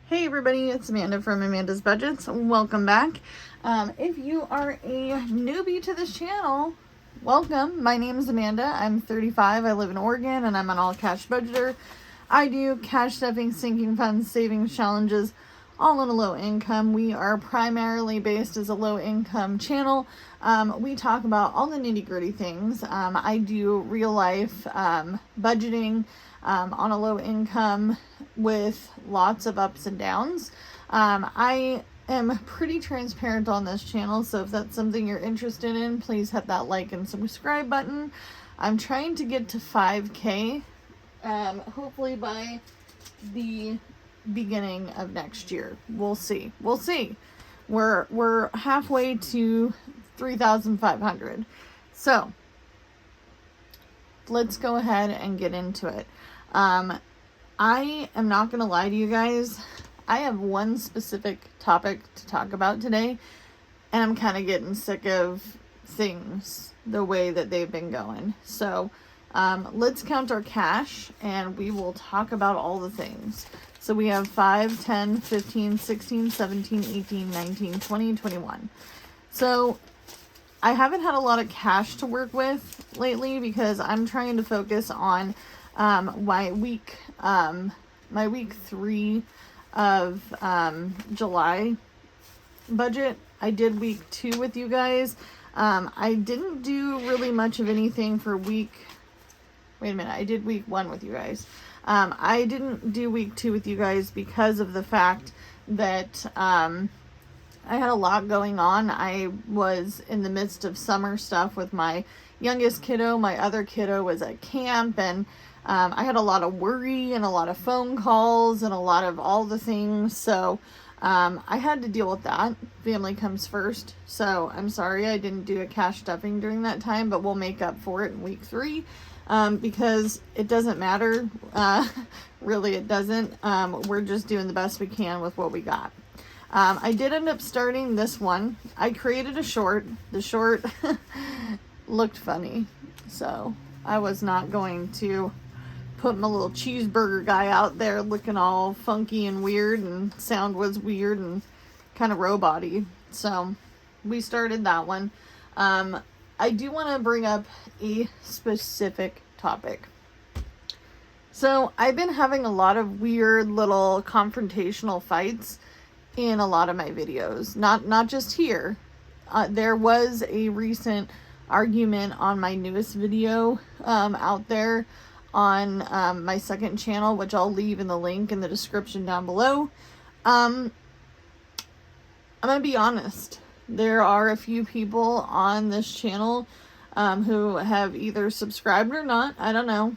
Hey everybody, it's Amanda from Amanda's Budgets. Welcome back. If you are a newbie to this channel, welcome. My name is Amanda. I'm 35. I live in Oregon and I'm an all-cash budgeter. I do cash stuffing, sinking funds, savings challenges, all in a low income. We are primarily based as a low income channel. We talk about all the nitty-gritty things. I do real life budgeting on a low income with lots of ups and downs. I am pretty transparent on this channel, so if that's something you're interested in, please hit that like and subscribe button. I'm trying to get to 5K, hopefully by the beginning of next year. We'll see. We're halfway to 3,500. So let's go ahead and get into it. I am not going to lie to you guys. I have one specific topic to talk about today, and I'm kind of getting sick of things the way that they've been going. So let's count our cash, and we will talk about all the things. So we have 5, 10, 15, 16, 17, 18, 19, 20, 21. So I haven't had a lot of cash to work with lately because I'm trying to focus on my week 3 of July budget. I did week 2 with you guys. I didn't do really much of anything for week. Wait a minute. I did week 1 with you guys. I didn't do week 2 with you guys because of the fact that I had a lot going on. I was in the midst of summer stuff with my youngest kiddo. My other kiddo was at camp, and I had a lot of worry and a lot of phone calls and a lot of all the things. So I had to deal with that. Family comes first. So I'm sorry I didn't do a cash stuffing during that time, but we'll make up for it in week 3 because it doesn't matter. Really, it doesn't. We're just doing the best we can with what we got. I did end up starting this one. I created a short. The short looked funny, so I was not going to put my little cheeseburger guy out there looking all funky and weird, and sound was weird and kind of robot-y. So we started that one. I do want to bring up a specific topic. So I've been having a lot of weird little confrontational fights in a lot of my videos. Not just here. There was a recent argument on my newest video out there on my second channel, which I'll leave in the link in the description down below. I'm gonna be honest. There are a few people on this channel who have either subscribed or not. I don't know.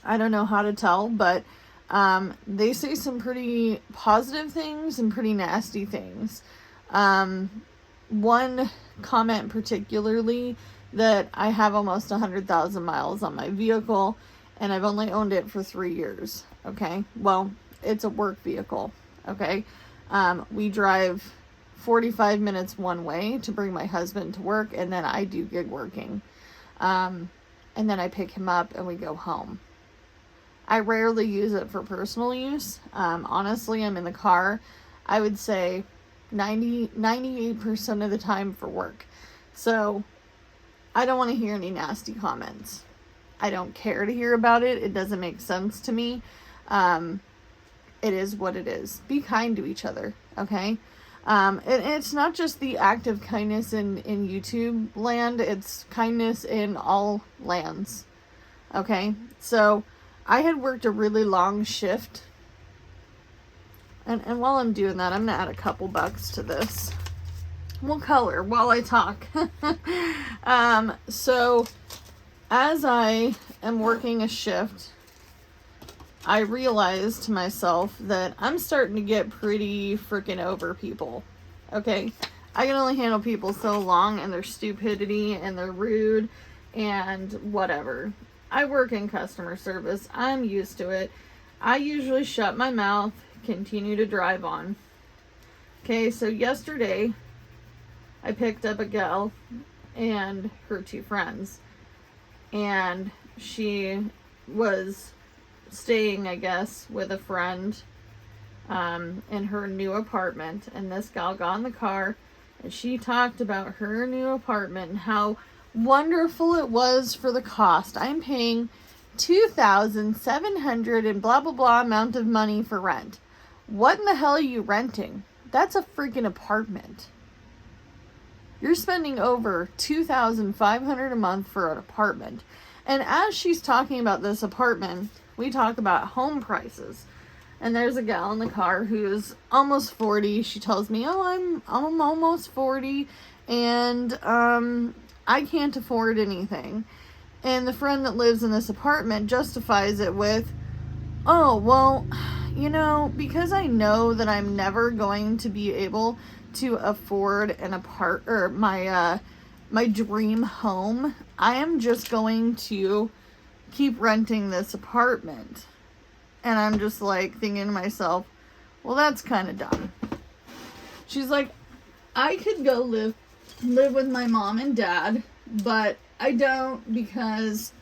I don't know how to tell, but they say some pretty positive things and pretty nasty things. One comment particularly, that I have almost 100,000 miles on my vehicle and I've only owned it for 3 years. Okay. Well, it's a work vehicle. Okay. We drive 45 minutes one way to bring my husband to work, and then I do gig working. And then I pick him up and we go home. I rarely use it for personal use. Honestly, I'm in the car, I would say 98% of the time for work. So I don't want to hear any nasty comments. I don't care to hear about it. It doesn't make sense to me. It is what it is. Be kind to each other, okay? And it's not just the act of kindness in YouTube land. It's kindness in all lands, okay? So I had worked a really long shift. And while I'm doing that, I'm going to add a couple bucks to this. We'll color while I talk. So as I am working a shift, I realized to myself that I'm starting to get pretty freaking over people. Okay? I can only handle people so long and their stupidity and their rude and whatever. I work in customer service. I'm used to it. I usually shut my mouth, continue to drive on. Okay, so yesterday I picked up a gal and her 2 friends, and she was staying, I guess, with a friend in her new apartment. And this gal got in the car and she talked about her new apartment and how wonderful it was for the cost. I'm paying $2,700 and blah blah blah amount of money for rent. What in the hell are you renting? That's a freaking apartment. You're spending over $2,500 a month for an apartment. And as she's talking about this apartment, we talk about home prices. And there's a gal in the car who's almost 40. She tells me, "Oh, I'm almost 40 and I can't afford anything." And the friend that lives in this apartment justifies it with, "Oh, well, you know, because I know that I'm never going to be able to afford my dream home, I am just going to keep renting this apartment." And I'm just like thinking to myself, well, that's kind of dumb. She's like, "I could go live with my mom and dad, but I don't because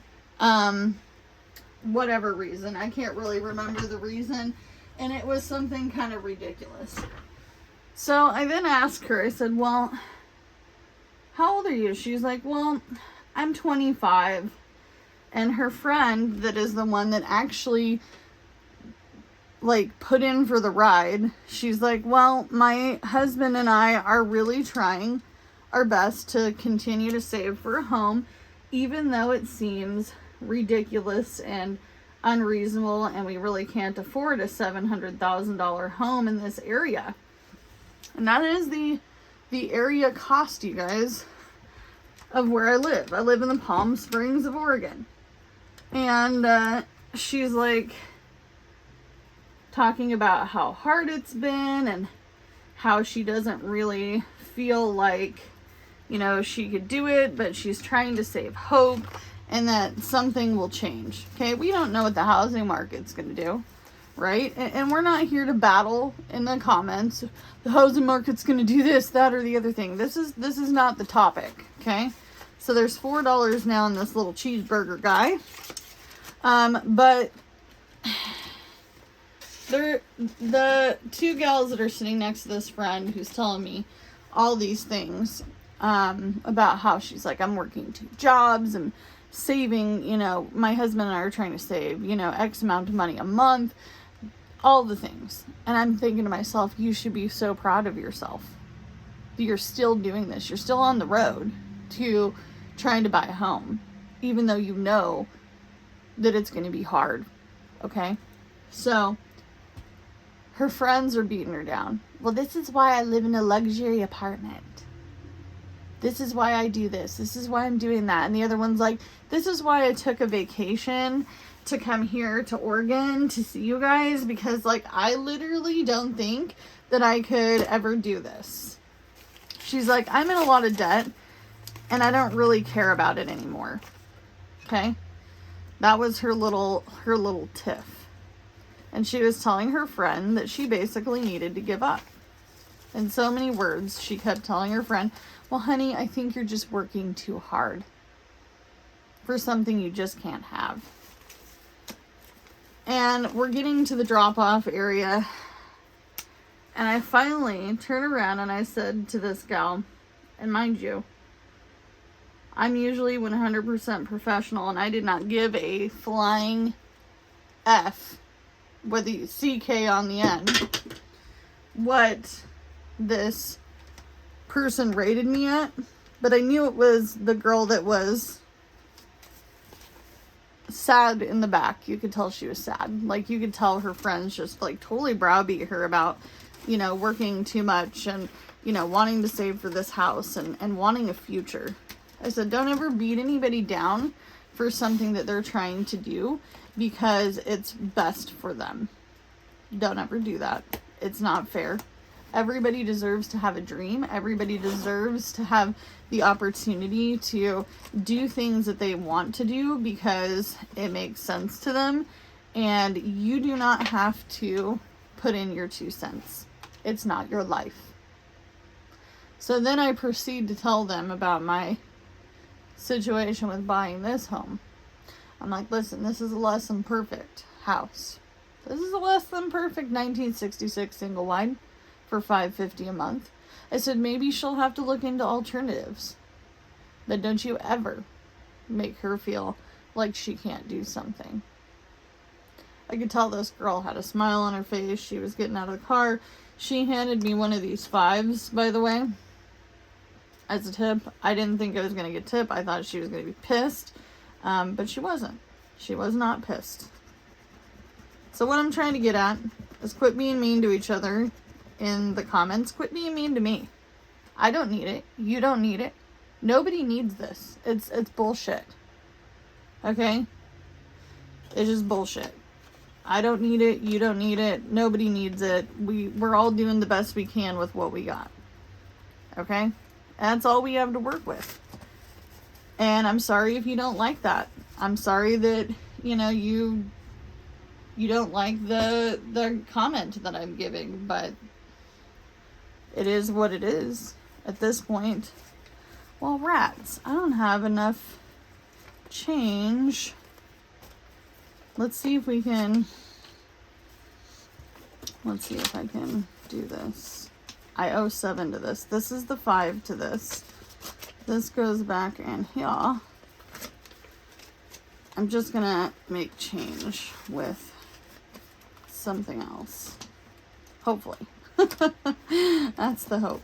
whatever reason. I can't really remember the reason. And it was something kind of ridiculous." So I then asked her, I said, "Well, how old are you?" She's like, "Well, I'm 25. And her friend that is the one that actually like put in for the ride, she's like, "Well, my husband and I are really trying our best to continue to save for a home, even though it seems ridiculous and unreasonable and we really can't afford a $700,000 home in this area." And that is the area cost, you guys, of where I live. I live in the Palm Springs of Oregon. And she's like talking about how hard it's been and how she doesn't really feel like, you know, she could do it, but she's trying to save hope and that something will change. Okay, we don't know what the housing market's going to do, right? And we're not here to battle in the comments. The housing market's going to do this, that, or the other thing. This is not the topic, okay? So there's $4 now in this little cheeseburger guy. But the two gals that are sitting next to this friend who's telling me all these things about how she's like, "I'm working 2 jobs and saving, you know, my husband and I are trying to save, you know, X amount of money a month," all the things. And I'm thinking to myself, you should be so proud of yourself that you're still doing this. You're still on the road to trying to buy a home, even though you know that it's going to be hard. Okay? So her friends are beating her down. "Well, this is why I live in a luxury apartment. This is why I do this. This is why I'm doing that." And the other one's like, "This is why I took a vacation to come here to Oregon to see you guys, because like I literally don't think that I could ever do this." She's like, "I'm in a lot of debt and I don't really care about it anymore." Okay? That was her little tiff. And she was telling her friend that she basically needed to give up. In so many words, she kept telling her friend, "Well, honey, I think you're just working too hard for something you just can't have." And we're getting to the drop-off area. And I finally turned around and I said to this gal, and mind you, I'm usually 100% professional and I did not give a flying F with the CK on the end what this person rated me at, but I knew it was the girl that was sad in the back. You could tell she was sad. Like, you could tell her friends just like totally browbeat her about, you know, working too much and, you know, wanting to save for this house and wanting a future. I said, don't ever beat anybody down for something that they're trying to do because it's best for them. Don't ever do that. It's not fair. Everybody deserves to have a dream. Everybody deserves to have the opportunity to do things that they want to do because it makes sense to them. And you do not have to put in your 2 cents. It's not your life. So then I proceed to tell them about my situation with buying this home. I'm like, listen, this is a less than perfect house. This is a less than perfect 1966 single wide for $5.50 a month. I said maybe she'll have to look into alternatives. But don't you ever make her feel like she can't do something. I could tell this girl had a smile on her face. She was getting out of the car. She handed me one of these 5s, by the way, as a tip. I didn't think I was going to get tip. I thought she was going to be pissed. But she wasn't. She was not pissed. So what I'm trying to get at is quit being mean to each other in the comments. Quit being mean to me. I don't need it. You don't need it. Nobody needs this. It's bullshit. Okay? It's just bullshit. I don't need it. You don't need it. Nobody needs it. We're all doing the best we can with what we got. Okay? That's all we have to work with. And I'm sorry if you don't like that. I'm sorry that, you know, you don't like the comment that I'm giving, but it is what it is at this point. Well, rats, I don't have enough change. Let's see if I can do this. I owe 7 to this. This is the 5 to this. This goes back in here. I'm just gonna make change with something else. Hopefully. That's the hope.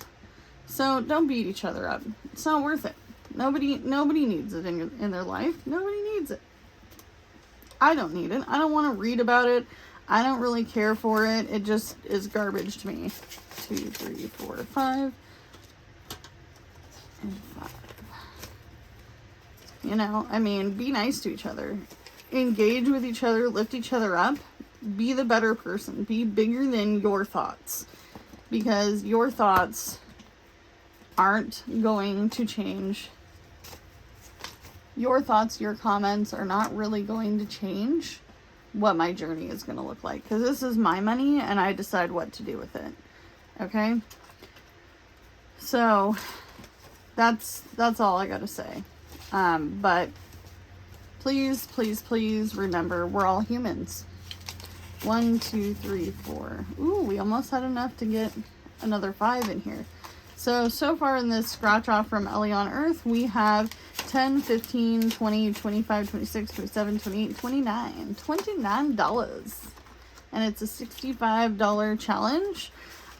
So don't beat each other up. It's not worth it. Nobody needs it in their life. Nobody needs it. I don't need it. I don't want to read about it. I don't really care for it. It just is garbage to me. 2, 3, 4, 5. And 5. You know, I mean, be nice to each other. Engage with each other. Lift each other up. Be the better person. Be bigger than your thoughts. Because your thoughts aren't going to change. Your thoughts, your comments are not really going to change what my journey is going to look like. Because this is my money and I decide what to do with it. Okay? So, that's all I got to say. But please, please, please remember, we're all humans. 1, 2, 3, 4. Ooh, we almost had enough to get another 5 in here. So far in this scratch off from Ellie on Earth, we have 10, 15, 20, 25, 26, 27, 28, 29. $29. And it's a $65 challenge.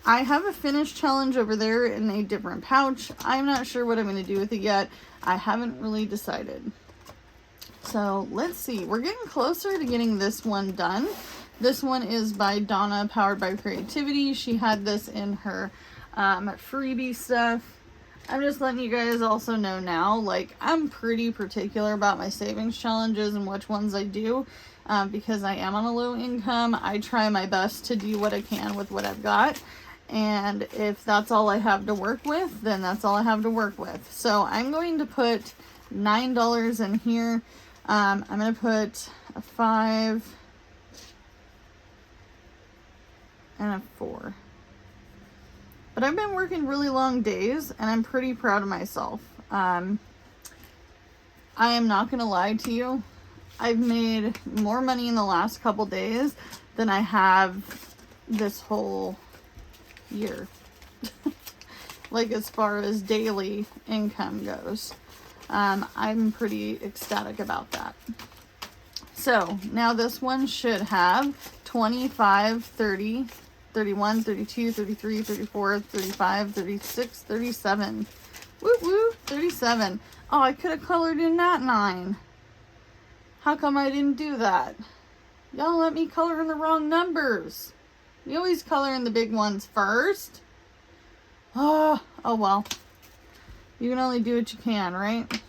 I have a finished challenge over there in a different pouch. I'm not sure what I'm going to do with it yet. I haven't really decided. So let's see. We're getting closer to getting this one done. This one is by Donna, powered by creativity. She had this in her freebie stuff. I'm just letting you guys also know now, like, I'm pretty particular about my savings challenges and which ones I do, because I am on a low income. I try my best to do what I can with what I've got, and if that's all I have to work with, then that's all I have to work with. So I'm going to put $9 in here. I'm going to put a 5 and a 4. But I've been working really long days, and I'm pretty proud of myself. I am not going to lie to you. I've made more money in the last couple days than I have this whole year. Like, as far as daily income goes. I'm pretty ecstatic about that. So, now this one should have 25, 30, 31, 32, 33, 34, 35, 36, 37. Woo woo, 37. Oh, I could have colored in that 9. How come I didn't do that? Y'all let me color in the wrong numbers. You always color in the big ones first. Oh well. You can only do what you can, right?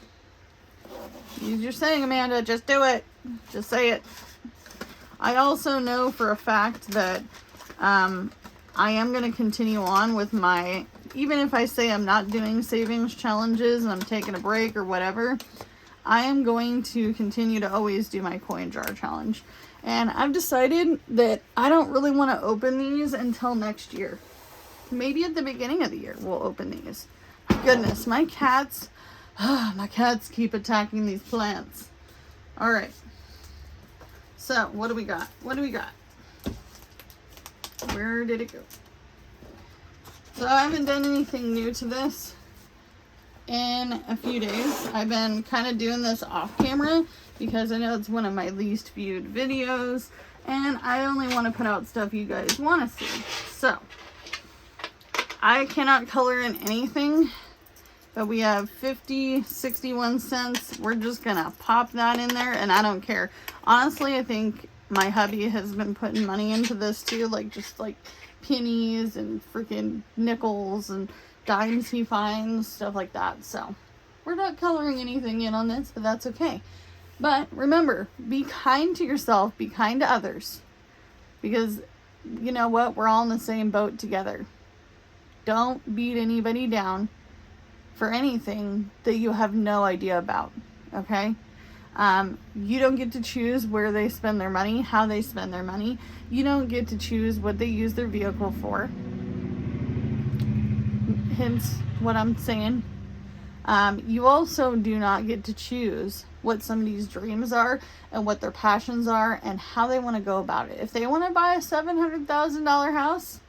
Use your saying, Amanda. Just do it. Just say it. I also know for a fact that I am going to continue on with my, even if I say I'm not doing savings challenges and I'm taking a break or whatever, I am going to continue to always do my coin jar challenge. And I've decided that I don't really want to open these until next year. Maybe at the beginning of the year we'll open these. Goodness, my cats keep attacking these plants. All right. So, what do we got? What do we got? Where did it go? So I haven't done anything new to this in a few days. I've been kind of doing this off camera because I know it's one of my least viewed videos, and I only want to put out stuff you guys want to see. So I cannot color in anything, but we have 61 cents. We're just gonna pop that in there, and I don't care. Honestly, I think my hubby has been putting money into this too, like just like pennies and freaking nickels and dimes he finds, stuff like that. So we're not coloring anything in on this, but that's okay. But remember, be kind to yourself, be kind to others, because you know what, we're all in the same boat together. Don't beat anybody down for anything that you have no idea about, okay? You don't get to choose where they spend their money, how they spend their money. You don't get to choose what they use their vehicle for. Hence what I'm saying. You also do not get to choose what somebody's dreams are and what their passions are and how they want to go about it. If they want to buy a $700,000 house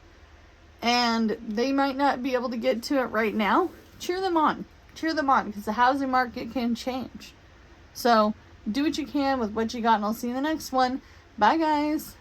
and they might not be able to get to it right now, cheer them on. Cheer them on, because the housing market can change. So do what you can with what you got, and I'll see you in the next one. Bye, guys.